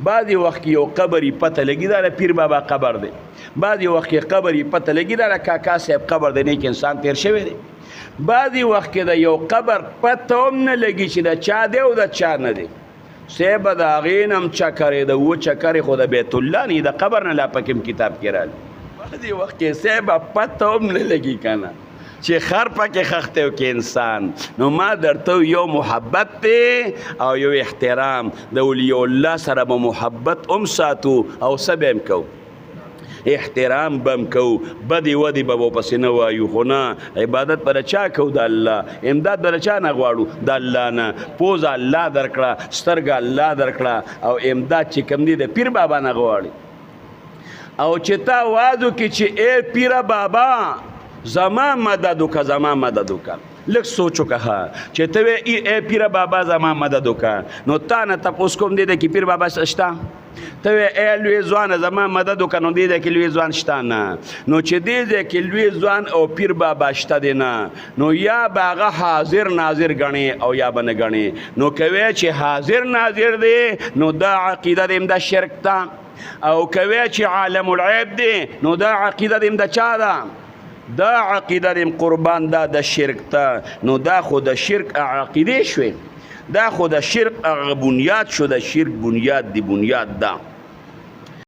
بعضې وخت کې یو قبر یې پته لګي دا د پیر بابا قبر دی، بعضې وخت کې قبر یې پته لګي دا د کاکا صاحب قبر دی، نیک انسان تیر شوی دی. بعضې وخت کې د یو قبر پته هم نه لګي چې د چا دی او د چا نه دی. صاحب د هغې نه هم چکرې د اوه چکرې خو د بیت الله نه د قبر نه لا پکې هم کتاب کې راغلي. بعضې وخت کې صاحب پته هم نه لګي که نه چې خر پکې خښته او کې انسان. نو ما درته یو محبت دی او یو احترام د اولیاء الله سره به محبت هم ساتو او څه به هم کوو، احترام به هم کوو، بدې ودې به ورپسې نه وایو. خو نه، عبادت به د چا کوو؟ د الله. امداد به د چا نه غواړو؟ د الله نه. پوزه الله درکړه، سترګه الله درکړه، او امداد چې کوم دی د پیر بابا نه غواړي. او چې تا واز وکړي چې ای پیره بابا زما مدد وکړه، زما مدد وکړه، لږ سوچ وکړه چې ته وایې ای پیره بابا زما مدد وکړه، نو تا نه تپوس کوم دی کې پیر بابا شته؟ ته وایې ای لوی ځوانه زما مدد وکړه، نو دې ځای کې لوی ځوان شته نه. نو چې دې ځای کې لوی ځوان او پیر بابا شته دی نه، نو یا به هغه حاضر ناظر ګڼې او یا به نه ګڼې. نو که وایې چې حاضر ناظر دی نو دا عقیده دې د شرک ده، او که وایې چې عالم الغیب دی نو دا عقیده دې د چا ده؟ دا عقیده دیم قربان دا د شرک ته. نو دا خو د شرک عقیده شوی، دا خو د شرک بنیاد شو، د شرک بنیاد دی، بنیاد ده.